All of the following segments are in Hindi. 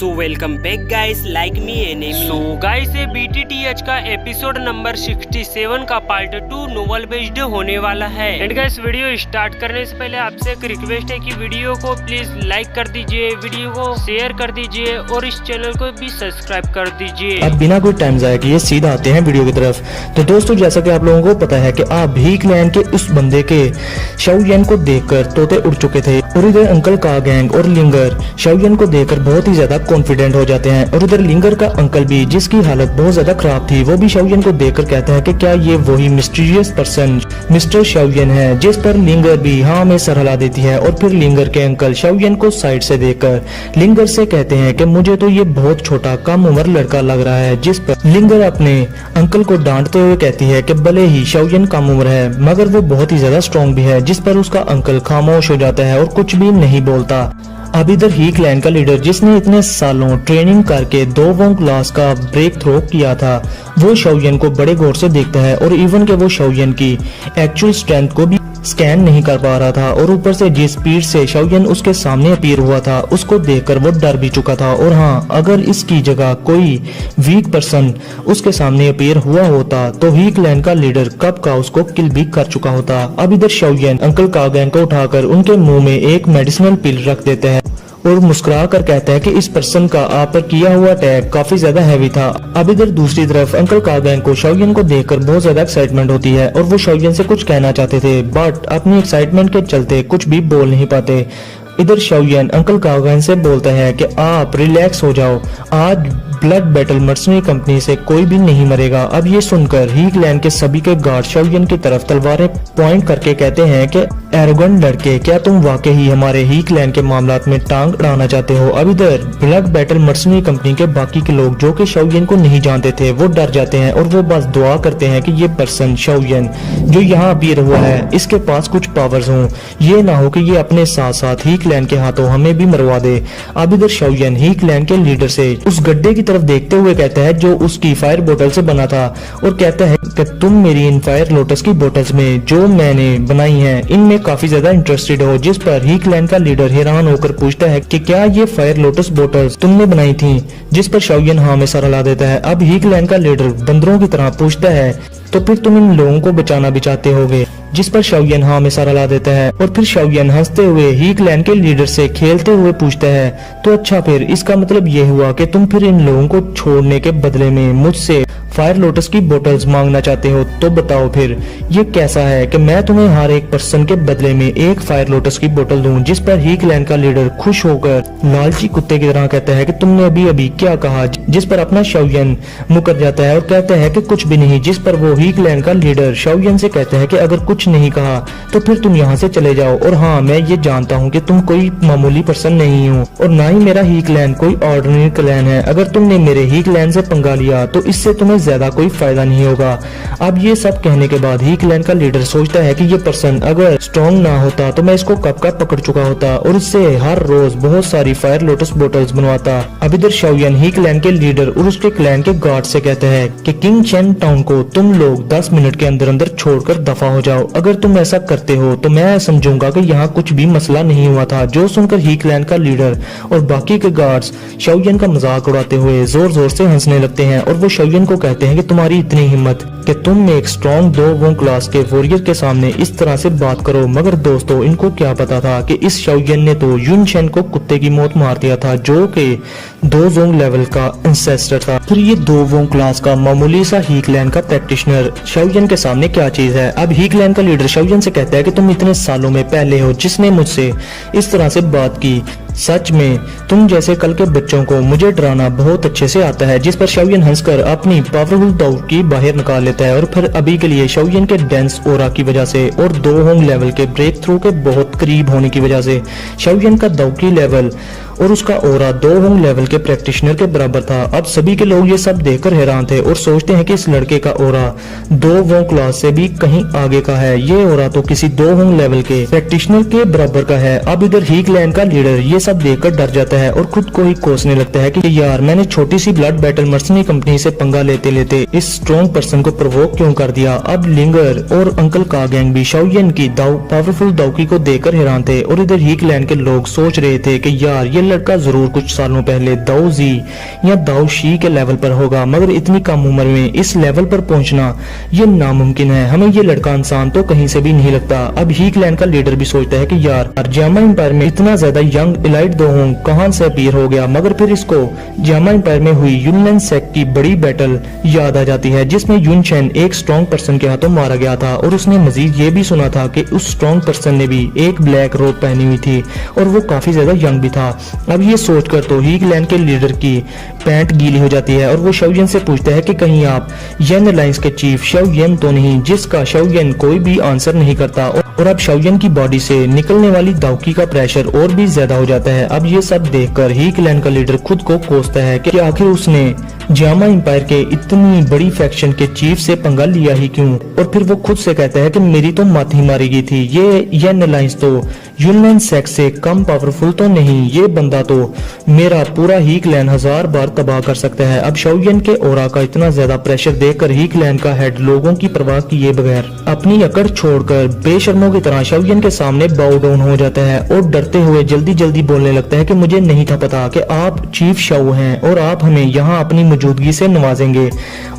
So welcome back guys, like me enemy. So guys, ये BTTH का एपिसोड नंबर 67 का पार्ट 2 नोवेल बेस्ड होने वाला है। एंड गाइस, वीडियो स्टार्ट करने से पहले आपसे एक रिक्वेस्ट है कि वीडियो को प्लीज लाइक कर दीजिए, वीडियो को शेयर कर दीजिए और इस चैनल को भी सब्सक्राइब कर दीजिए। अब बिना कोई टाइम जाया किए सीधा आते हैं वीडियो की तरफ। तो दोस्तों, जैसा कि आप लोगों को पता है कि आप भीख लैंड के उस बंदे के शाओयन को देखकर तोते उड़ चुके थे और इधर अंकल का गैंग और लिंगर शाओयन को देखकर बहुत ही ज्यादा कॉन्फिडेंट हो जाते हैं। और उधर लिंगर का अंकल भी, जिसकी हालत बहुत ज्यादा खराब थी, वो भी शाओयन को देखकर कहते हैं कि क्या ये वही मिस्टीरियस पर्सन मिस्टर शाओयन है। जिस पर लिंगर भी हाँ में सर हिला देती है। और फिर लिंगर के अंकल शाओयन को साइड से देखकर लिंगर से कहते हैं कि मुझे तो ये बहुत छोटा कम उम्र लड़का लग रहा है। जिस पर लिंगर अपने अंकल को डांटते हुए कहती है कि भले ही शाओयन कम उम्र है मगर वो बहुत ही ज्यादा स्ट्रॉन्ग भी है। जिस पर उसका अंकल खामोश हो जाता है और कुछ भी नहीं बोलता। अब इधर ही क्लैन का लीडर, जिसने इतने सालों ट्रेनिंग करके 2 क्लास का ब्रेक थ्रो किया था, वो शाओयन को बड़े गौर से देखता है और इवन के वो शाओयन की एक्चुअल स्ट्रेंथ को भी स्कैन नहीं कर पा रहा था। और ऊपर से जिस स्पीड से शाओयन उसके सामने अपीयर हुआ था, उसको देखकर वो डर भी चुका था। और हाँ, अगर इसकी जगह कोई वीक पर्सन उसके सामने अपीयर हुआ होता तो ही क्लैन का लीडर कब का उसको किल भी कर चुका होता। अब इधर शाओयन अंकल का गैंग को उठाकर उनके मुंह में एक मेडिसिनल पिल रख देते हैं और मुस्कुरा कर कहता है कि इस पर्सन का आप पर किया हुआ अटैक काफी ज्यादा हैवी था। अब इधर दूसरी तरफ अंकल का गैंग को शाओयन को देखकर बहुत ज्यादा एक्साइटमेंट होती है और वो शाओयन से कुछ कहना चाहते थे बट अपनी एक्साइटमेंट के चलते कुछ भी बोल नहीं पाते। इधर शाओयन अंकल का गैंग से बोलता है कि आप रिलैक्स हो जाओ, आज ब्लड बैटल मर्सनरी कंपनी से कोई भी नहीं मरेगा। अब ये सुनकर ही क्लैन के सभी के गार्ड शाओयन की तरफ तलवारें पॉइंट करके कहते हैं कि एरोगेंट लड़के, क्या तुम वाकई ही हमारे ही क्लैन के मामलात में टांग अड़ाना चाहते हो। अब इधर ब्लड बैटल मर्सनरी कंपनी के बाकी के लोग जो कि शाओयन को नहीं जानते थे, वो डर जाते हैं और वो बस दुआ करते हैं कि ये पर्सन शाओयन जो यहाँ अपीयर हुआ है, इसके पास कुछ पावर्स हों, ये ना हो कि ये अपने साथ साथ ही क्लैन के हाथों हमें भी मरवा दे। अब इधर शाओयन ही क्लैन के लीडर से उस गड्ढे की तरफ देखते हुए कहता है जो उसकी फायर बोतल से बना था और कहता है कि तुम मेरी इन फायर लोटस की बोतल्स में जो मैंने बनाई हैं इनमें काफी ज्यादा इंटरेस्टेड हो। जिस पर ही क्लैन का लीडर हैरान होकर पूछता है कि क्या ये फायर लोटस बोतल्स तुमने बनाई थी। जिस पर शाओयन हाँ में सर हिला देता है। अब ही क्लैन का लीडर बंदरों की तरह पूछता है तो फिर तुम इन लोगों को बचाना भी चाहते होगे। जिस पर शाओयन हाँ में सर हिला देता है और फिर शाओयन हंसते हुए ही क्लैन के लीडर से खेलते हुए पूछता है तो अच्छा, फिर इसका मतलब ये हुआ कि तुम फिर इन लोगों को छोड़ने के बदले में मुझसे फायर लोटस की बोतल्स मांगना चाहते हो। तो बताओ फिर ये कैसा है कि मैं तुम्हें हर एक पर्सन के बदले में एक फायर लोटस की बोतल दूं। जिस पर ही क्लैन का लीडर खुश होकर लालची कुत्ते की तरह कहता है कि तुमने अभी अभी क्या कहा। जिस पर अपना शाओयन मुकर जाता है और कहता है कि कुछ भी नहीं। जिस पर वो ही क्लैन का लीडर शाओयन से कहता है कि अगर कुछ नहीं कहा तो फिर तुम यहाँ से चले जाओ। और हाँ, मैं ये जानता हूँ कि तुम कोई मामूली पर्सन नहीं हो और ना ही मेरा ही क्लैन कोई ऑर्डिनरी क्लैन है। अगर तुमने मेरे ही क्लैन से पंगा लिया तो इससे तुम्हें ज्यादा कोई फायदा नहीं होगा। अब ये सब कहने के बाद ही क्लैन का लीडर सोचता है कि ये पर्सन अगर स्ट्रॉन्ग ना होता तो मैं इसको कब का पकड़ चुका होता और इससे हर रोज बहुत सारी फायर लोटस बोतल्स बनवाता। अब इधर शाओयन ही क्लैन के लीडर और उसके क्लैन के गार्ड से कहते हैं कि किंग चेन टाउन को तुम लोग 10 मिनट के अंदर अंदर छोड़कर दफा हो जाओ। अगर तुम ऐसा करते हो तो मैं समझूंगा कि यहाँ कुछ भी मसला नहीं हुआ था। जो सुनकर ही क्लैन का लीडर और बाकी के गार्ड्स शाओयन का मजाक उड़ाते हुए जोर जोर से हंसने लगते हैं और वो शाओयन को कहते हैं कि तुम्हारी इतनी हिम्मत कि तुम एक स्ट्रॉन्ग 2 क्लास के वॉरियर के सामने इस तरह से बात करो। मगर दोस्तों, इनको क्या पता था कि इस शाओयन ने तो युन शेन को कुत्ते की मौत मार दिया था, जो कि 2 लेवल का इंसेस्टर था। फिर ये 2 क्लास का मामूली सा ही क्लैन का प्रैक्टिशनर शाओयन के सामने क्या चीज है। अब ही क्लैन का लीडर शाओयन से कहता है कि तुम इतने सालों में पहले हो जिसने मुझसे इस तरह से बात की। सच में तुम जैसे कल के बच्चों को मुझे डराना बहुत अच्छे से आता है। जिस पर शाओयन हंसकर अपनी पावरफुल दौकी बाहर निकाल लेता है और फिर अभी के लिए शाओयन के डेंस ओरा की वजह से और 2 लेवल के ब्रेक थ्रू के बहुत करीब होने की वजह से शाओयन का दौकी लेवल और उसका ओरा 2 लेवल के प्रैक्टिशनर के बराबर था। अब सभी के लोग ये सब देखकर हैरान थे और सोचते हैं कि इस लड़के का ओरा 2 क्लास से भी कहीं आगे का है। ये ओरा तो किसी 2 लेवल के प्रैक्टिशनर के बराबर का है। अब इधर ही क्लैन का लीडर ये सब देखकर डर जाता है और खुद को ही कोसने लगता है कि यार, मैंने छोटी सी ब्लड बैटल मर्सनरी कंपनी से पंगा लेते लेते इस स्ट्रॉन्ग पर्सन को प्रोवोक क्यों कर दिया। अब लिंगर और अंकल का गैंग भी शाओयन की पावरफुल दौकी को देखकर हैरान थे और इधर ही क्लैन के लोग सोच रहे थे कि यार, ये लड़का जरूर कुछ सालों पहले दाऊ जी या दाऊ शी के लेवल पर होगा, मगर इतनी कम उम्र में इस लेवल पर पहुंचना ये नामुमकिन है। हमें ये लड़का इंसान तो कहीं से भी नहीं लगता। अब ही क्लैन का लीडर भी सोचता है कि यार जामा एम्पायर में इतना ज्यादा यंग एलाइट दोहोंग कहां से अपीयर हो गया, मगर फिर इसको जामा एम्पायर में हुई यूनलैंड सेक्ट की बड़ी बैटल याद आ जाती है जिसमें यून चेन एक स्ट्रॉन्ग पर्सन के हाथों मारा गया था और उसने मजीद ये भी सुना था कि उस स्ट्रॉन्ग पर्सन ने भी एक ब्लैक रोब पहनी हुई थी और वो काफी ज्यादा यंग भी था। अब ये सोचकर तो ही क्लैन के लीडर की पैंट गीली हो जाती है और वो शाओयन से पूछता है कि कहीं आप येन अलायंस के चीफ शाओयन तो नहीं, जिसका शाओयन कोई भी आंसर नहीं करता। और अब शाओयन की बॉडी से निकलने वाली दाउकी का प्रेशर और भी ज्यादा हो जाता है। अब ये सब देखकर ही क्लैन का लीडर खुद को कोसता है कि आखिर उसने जामा एम्पायर के इतनी बड़ी फैक्शन के चीफ से पंगा लिया ही क्यों। और फिर वो खुद से कहता है कि मेरी तो मात ही मारी गई थी, ये येन अलायंस तो यूनलैंड सेक्ट से कम पावरफुल तो नहीं, ये बंदा तो मेरा पूरा ही क्लैन 1000 बार तबाह कर सकता है। अब शाओयन के ओरा का इतना ज्यादा प्रेशर देखकर ही क्लैन का हेड लोगों की परवाह किए बगैर अपनी अकड़ छोड़कर बेशर्मों की तरह शाओयन के सामने बाउ डाउन हो जाता है और डरते हुए जल्दी जल्दी बोलने लगता है कि मुझे नहीं था पता कि आप चीफ शाओ हैं और आप हमें यहाँ अपनी मौजूदगी से नवाजेंगे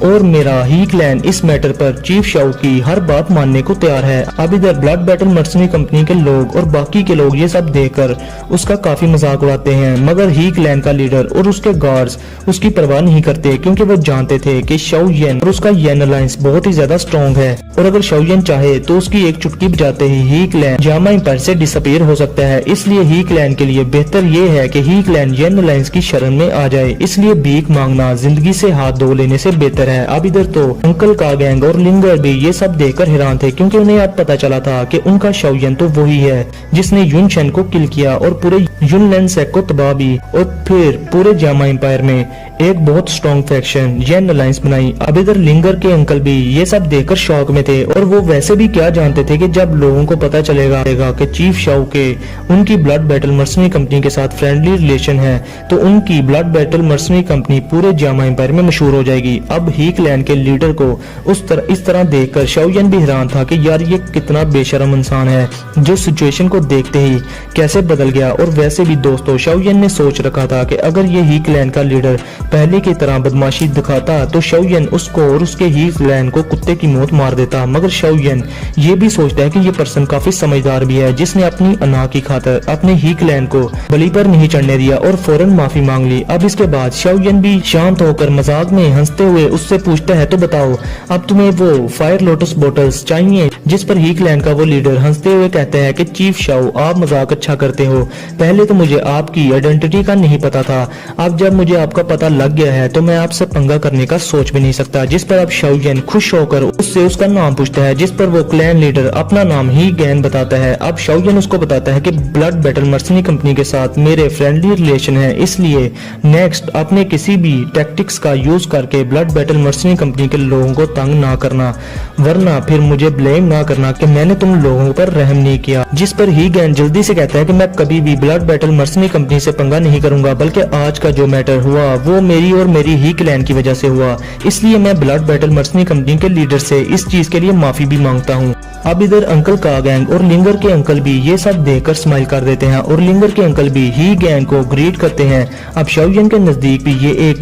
और मेरा ही क्लैन इस मैटर पर चीफ शाओ की हर बात मानने को तैयार है। अब इधर ब्लड बैटल मर्सनरी कंपनी के लोग और बाकी के लोग ये सब देखकर उसका काफी मजाक उड़ाते हैं, मगर ही क्लैन का लीडर और उसके गार्ड्स उसकी परवाह नहीं करते क्योंकि वो जानते थे कि शाओयन और उसका येन अलायंस बहुत ही ज्यादा स्ट्रॉन्ग है और अगर शाओयन चाहे तो उसकी एक चुटकी बजाते ही क्लैन जामा एम्पायर से डिसअपीयर हो सकता है। इसलिए ही क्लैन के लिए बेहतर ये है कि ही क्लैन येन अलायंस की शरण में आ जाए, इसलिए भीख मांगना जिंदगी से हाथ धो लेने से बेहतर है। अब इधर तो अंकल का गैंग और लिंगर भी ये सब देखकर हैरान थे क्योंकि उन्हें अब पता चला था कि उनका शाओयन तो वही है जिसने यून चेन को किल किया और पूरे यूनलैंड सेक्ट को तबाह भी और फिर पूरे जामा एम्पायर में एक बहुत स्ट्रॉन्ग फैक्शन येन अलायंस बनाई। अब इधर लिंगर के अंकल भी ये सब देखकर शौक में थे और वो वैसे भी क्या जानते थे कि जब लोगों को पता चलेगा कि चीफ शाओ के उनकी ब्लड बैटल मर्सनरी कंपनी के साथ फ्रेंडली रिलेशन है तो उनकी ब्लड बैटल मर्सनरी कंपनी पूरे जामा एम्पायर में मशहूर हो जाएगी। अब ही क्लैन के लीडर को इस तरह देखकर शाओयन भी हैरान था कि यार ये कितना बेशरम इंसान है जो सिचुएशन को देखते ही कैसे बदल गया। और वैसे भी दोस्तों शाओयन ने सोच रखा था कि अगर ये ही क्लैन का लीडर पहले की तरह बदमाशी दिखाता तो शाओयन उसको और उसके ही क्लैन को कुत्ते की मौत मार देता, मगर शाओयन ये भी सोचता है कि ये पर्सन काफी समझदार भी है जिसने अपनी अना की खातर अपने ही क्लैन को बलि पर नहीं चढ़ने दिया और फौरन माफी मांग ली। अब इसके बाद शाओयन भी शांत होकर मजाक में हंसते हुए उससे पूछता है तो बताओ अब तुम्हें वो फायर लोटस बोटल्स चाहिए, जिस पर ही क्लैन का वो लीडर हंसते हुए कहता है कि चीफ शाओ आप मजाक अच्छा करते हो, पहले तो मुझे आपकी आइडेंटिटी का नहीं पता था, अब जब मुझे आपका पता लग गया है तो मैं आपसे पंगा करने का सोच भी नहीं सकता। जिस पर अब शाओयन खुश होकर उससे उसका नाम पूछता है जिस पर वो क्लैन लीडर अपना नाम ही गैन बताता है। अब शाओयन उसको बताता है कि ब्लड बैटल मर्सनरी कंपनी के साथ मेरे फ्रेंडली रिलेशन है, इसलिए नेक्स्ट अपने किसी भी टैक्टिक्स का यूज करके ब्लड बैटल मर्सनरी कंपनी के लोगों को तंग ना करना, वरना फिर मुझे ब्लेम ना करना कि मैंने तुम लोगों पर रहम नहीं किया। जिस पर ही गैन जल्दी से कहता है कि मैं कभी भी ब्लड बैटल मर्सनरी कंपनी से पंगा नहीं करूंगा, बल्कि आज का जो मैटर हुआ वो मेरी और मेरी ही क्लैन की वजह से हुआ, इसलिए मैं ब्लड बैटल मर्सनरी कंपनी के लीडर से इस चीज के लिए माफी भी मांगता हूँ। अब इधर अंकल का गैंग और लिंगर के अंकल भी ये सब देखकर स्माइल कर देते हैं और लिंगर के अंकल भी ही गैंग को ग्रीट करते हैं। अब शाओयन के नजदीक भी ये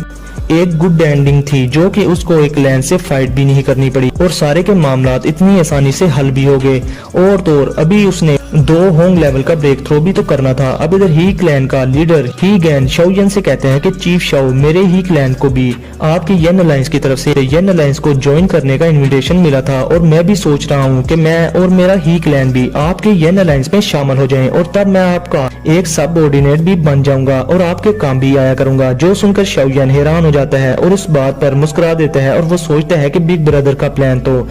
एक गुड एंडिंग थी जो कि उसको एक लैन से फाइट भी नहीं करनी पड़ी और सारे के मामलात इतनी आसानी से हल भी हो गए और तो अभी उसने 2 होंग लेवल का ब्रेक थ्रो भी तो करना था। अब इधर ही क्लैन का लीडर ही गैन शाओयन से कहते हैं कि चीफ शाओ मेरे ही क्लैन को भी आपकी येन अलायंस की तरफ से येन अलायंस को ज्वाइन करने का इनविटेशन मिला था और मैं भी सोच रहा हूँ कि मैं और मेरा ही क्लैन भी आपके येन अलायंस में शामिल हो जाएं और तब मैं आपका एक सबऑर्डिनेट भी बन जाऊंगा और आपके काम भी आया करूंगा। जो सुनकर शाओयन हैरान हो जाता है और उस बात पर मुस्कुरा देता है और वो सोचता है कि बिग ब्रदर का प्लान तो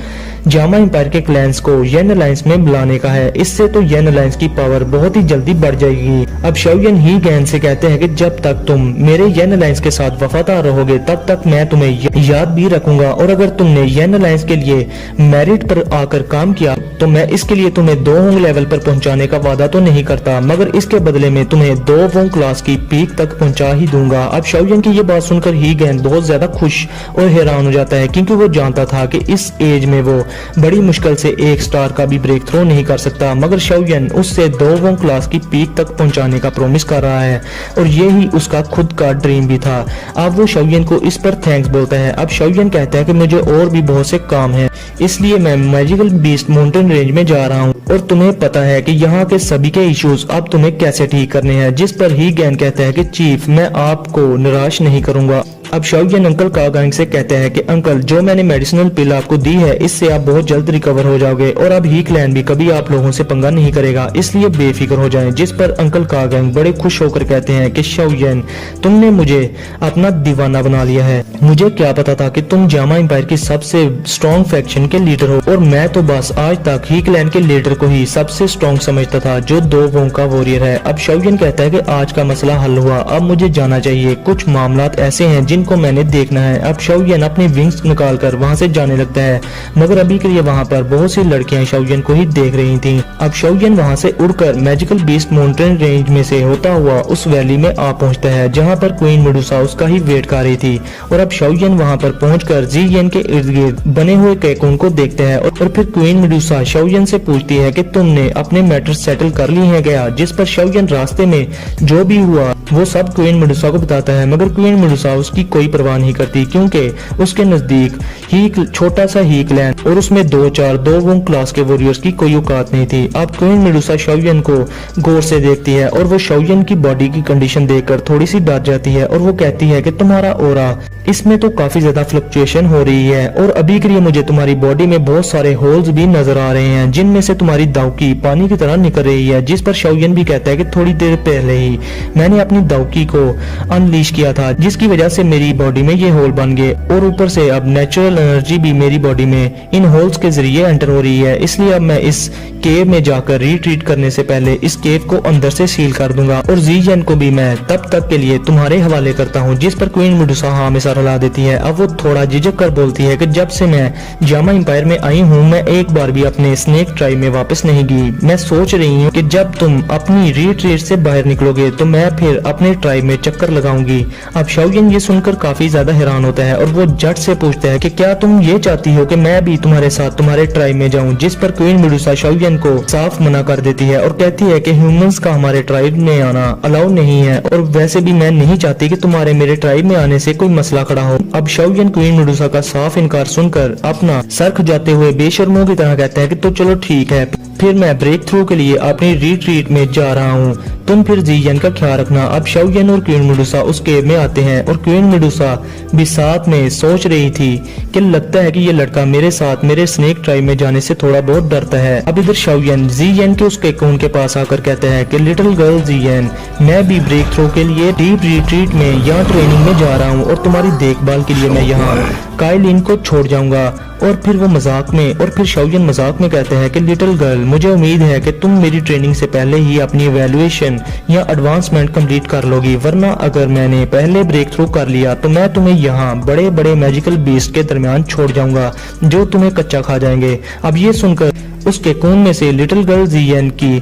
जामा एम्पायर के क्लैंस को येन अलायंस में मिलाने का है, इससे तो येन अलायंस की पावर बहुत ही जल्दी बढ़ जाएगी। अब शाओयन ही गैन से कहते हैं कि जब तक तुम मेरे येन अलायंस के साथ वफादार रहोगे तब तक मैं तुम्हें याद भी रखूंगा और अगर तुमने येन अलायंस के लिए मेरिट पर आकर काम किया तो मैं इसके लिए तुम्हें 2 होंग लेवल पर पहुंचाने का वादा तो नहीं करता, मगर इसके बदले में तुम्हें 2 होंग क्लास की पीक तक पहुंचा ही दूंगा। अब शाओयन की ये बात सुनकर ही गैन बहुत ज्यादा खुश और हैरान हो जाता है क्योंकि वो जानता था कि इस एज में वो बड़ी मुश्किल से 1 स्टार का भी ब्रेक थ्रो नहीं कर सकता, मगर शाओयन शाओयन उससे 2 क्लास की पीक तक पहुंचाने का प्रॉमिस कर रहा है और ये ही उसका खुद का ड्रीम भी था। अब वो शाओयन को इस पर थैंक्स बोलता है। अब शाओयन कहता है कि मुझे और भी बहुत से काम हैं, इसलिए मैं मैजिकल बीस्ट माउंटेन रेंज में जा रहा हूँ और तुम्हें पता है कि यहाँ के सभी के इश्यूज अब तुम्हें कैसे ठीक करने हैं। जिस पर ही गैन कहता है कि चीफ, मैं आपको निराश नहीं करूंगा। अब शाओयन अंकल कागांग से कहते हैं कि अंकल, जो मैंने मेडिसिनल पिल आपको दी है इससे आप बहुत जल्द रिकवर हो जाओगे और अब ही क्लैन भी कभी आप लोगों से पंगा नहीं करेगा, इसलिए बेफिक्र हो जाएं। जिस पर अंकल कागांग बड़े खुश होकर कहते हैं कि शाओयन, तुमने मुझे अपना दीवाना बना लिया है। मुझे क्या पता था कि तुम जामा एम्पायर की सबसे स्ट्रॉन्ग फैक्शन के लीडर हो और मैं तो बस आज तक ही क्लैन के लीडर को ही सबसे स्ट्रॉन्ग समझता था जो 2 वों का वॉरियर है। अब शाओयन कहता है कि आज का मसला हल हुआ, अब मुझे जाना चाहिए, कुछ मामलात ऐसे हैं जिनको मैंने देखना है। अब शाओयन अपने विंग्स निकालकर वहां से जाने लगता है, मगर अभी के लिए वहां पर बहुत सी लड़कियां शाओयन को ही देख रही थीं। अब शाओयन वहां से उड़कर मैजिकल बीस्ट माउंटेन रेंज में से होता हुआ उस वैली में आ पहुंचता है जहां पर क्वीन मेडुसा उसका ही वेट कर रही थी। और अब शाओयन वहां पर पहुंचकर ज़ियन के इर्द गिर्द बने हुए कैकून को देखता है और फिर क्वीन मेडुसा शाओयन से पूछती है कि तुमने अपने मैटर सेटल कर लिए हैं क्या। जिस पर शाओयन रास्ते में जो भी हुआ वो सब क्वीन मेडुसा को बताता है, मगर क्वीन मेडुसा उसकी कोई परवाह नहीं करती क्योंकि उसके नजदीक ही छोटा सा ही क्लैन और उसमें 2 क्लास के वॉरियर्स की कोई औकात नहीं थी। अब क्वीन मेडुसा शाओयन को गौर से देखती है और वो शाओयन की बॉडी की कंडीशन देखकर थोड़ी सी डर जाती है और वो कहती है कि तुम्हारा ऑरा, इसमें तो काफी ज्यादा फ्लक्चुएशन हो रही है और अभी के लिए मुझे तुम्हारी बॉडी में बहुत सारे होल्स भी नजर आ रहे हैं जिनमें से तुम्हारी दाउकी पानी की तरह निकल रही है। जिस पर शाओयन भी कहता है कि थोड़ी देर पहले ही मैंने अपनी दाउकी को अनलीश किया था जिसकी वजह से मेरी बॉडी में ये होल बन गए और ऊपर से अब नेचुरल एनर्जी भी मेरी बॉडी में इन होल्स के जरिए एंटर हो रही है, इसलिए अब मैं इस केव में जाकर रिट्रीट करने से पहले इस केव को अंदर से सील कर दूंगा और ज़ियन को भी मैं तब तक के लिए तुम्हारे हवाले करता हूँ। जिस पर क्वीन मेडुसा हाँ में सर हिला देती है। अब वो थोड़ा झिझक कर बोलती है कि जब से मैं जामा एम्पायर में आई हूँ मैं एक बार भी अपने स्नेक ट्राइब में वापस नहीं गई। मैं सोच रही हूँ कि जब तुम अपनी रिट्रीट से बाहर निकलोगे तो मैं फिर अपने ट्राइब में चक्कर लगाऊंगी। अब शाओयन ये सुनकर काफी ज्यादा हैरान होता है और वो झट से पूछता है कि क्या तुम ये चाहती हो कि मैं भी तुम्हारे साथ तुम्हारे ट्राइब में जाऊं। जिस पर क्वीन मेडुसा शाओयन को साफ मना कर देती है और कहती है कि ह्यूमंस का हमारे ट्राइब में आना अलाउ नहीं है और वैसे भी मैं नहीं चाहती कि तुम्हारे मेरे ट्राइब में आने से कोई मसला खड़ा हो। अब शाओयन क्वीन मेडुसा का साफ इनकार सुनकर अपना सर खुजाते हुए बेशर्मों की तरह कहता है कि तो चलो ठीक है, फिर मैं ब्रेक थ्रू के लिए अपनी रिट्रीट में जा रहा हूँ, तुम फिर ज़ियन का ख्याल रखना। अब शाओयन और क्वीन मेडुसा उस केव में आते हैं और क्वीन मेडुसा भी साथ में सोच रही थी कि लगता है कि ये लड़का मेरे साथ मेरे स्नेक ट्राइब में जाने से थोड़ा बहुत डरता है। अब इधर शाओयन ज़ियन के उसके कोन के पास आकर कहते हैं कि लिटिल गर्ल ज़ियन, मैं भी ब्रेक थ्रू के लिए डीप रिट्रीट में यहाँ ट्रेनिंग में जा रहा हूँ और तुम्हारी देखभाल के लिए मैं यहाँ काइलिन को छोड़ जाऊंगा। और फिर वो मजाक में और फिर शाओयन मजाक में कहते हैं कि लिटिल गर्ल, मुझे उम्मीद है कि तुम मेरी ट्रेनिंग से पहले ही अपनी इवैल्यूएशन या एडवांसमेंट कंप्लीट कर लोगी, वरना अगर मैंने पहले ब्रेक थ्रू कर लिया तो मैं तुम्हें यहाँ बड़े बड़े मैजिकल बीस्ट के दरमियान छोड़ जाऊंगा जो तुम्हें कच्चा खा जाएंगे। अब ये सुनकर उसके खून में से लिटिल गर्ल ज़ियन की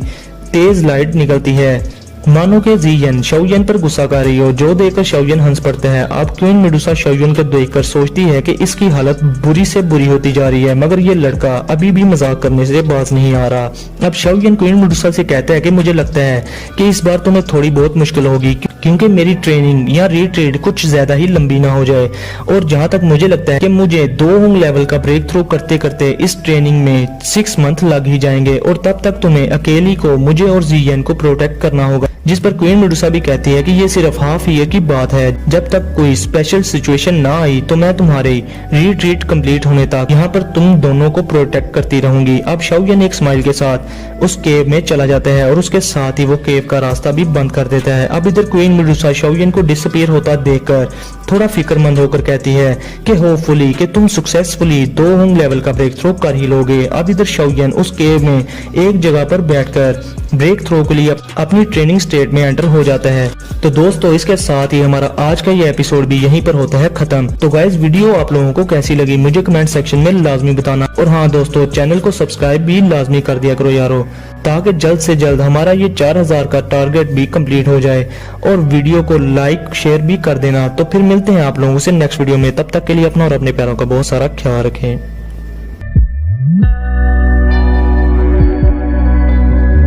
तेज लाइट निकलती है मानो के ज़ियन शाओयन पर गुस्सा कर रही हो, जो देखकर शाओयन हंस पड़ता है। अब क्वीन मेडुसा शाओयन को देखकर सोचती है कि इसकी हालत बुरी से बुरी होती जा रही है, मगर ये लड़का अभी भी मजाक करने से बाज नहीं आ रहा। अब शाओयन क्वीन मेडुसा से कहता है कि मुझे लगता है कि इस बार तुम्हें थोड़ी बहुत मुश्किल होगी क्योंकि मेरी ट्रेनिंग या रिट्रीट कुछ ज्यादा ही लंबी ना हो जाए और जहाँ तक मुझे लगता है कि मुझे 2 लेवल का ब्रेक थ्रू करते करते इस ट्रेनिंग में 6 मंथ लग ही जाएंगे और तब तक तुम्हें अकेली को मुझे और ज़ियन को प्रोटेक्ट करना होगा। जिस पर क्वीन मेडुसा भी कहती है कि ये सिर्फ हाफ ईयर की बात है, जब तक कोई स्पेशल सिचुएशन ना आई तो मैं तुम्हारी रिट्रीट कंप्लीट होने तक यहाँ पर तुम दोनों को प्रोटेक्ट करती रहूंगी। अब शाओयन एक स्माइल के साथ उस केव में चला जाता है और उसके साथ ही वो केव का रास्ता भी बंद कर देता है। अब इधर क्वीन मेडुसा शाओयन को डिसअपीयर होता देखकर थोड़ा फिक्रमंद होकर कहती है कि होपफुली कि तुम सक्सेसफुली 2 लेवल का ब्रेक थ्रू कर ही लोगे। अब इधर शाओयन उस केव में एक जगह पर बैठकर ब्रेक थ्रू के लिए अपनी ट्रेनिंग स्टेट में एंटर हो जाता है। तो दोस्तों इसके साथ ही हमारा आज का ये एपिसोड भी यहीं पर होता है खत्म। तो गाइस वीडियो आप लोगों को कैसी लगी मुझे कमेंट सेक्शन में लाजमी बताना और हाँ दोस्तों चैनल को सब्सक्राइब भी लाजमी कर दिया करो यारो, ताकि जल्द से जल्द हमारा ये 4000 का टारगेट भी कंप्लीट हो जाए और वीडियो को लाइक शेयर भी कर देना। तो फिर मिलते हैं आप लोगों से नेक्स्ट वीडियो में, तब तक के लिए अपना और अपने प्यारों का बहुत सारा ख्याल रखें।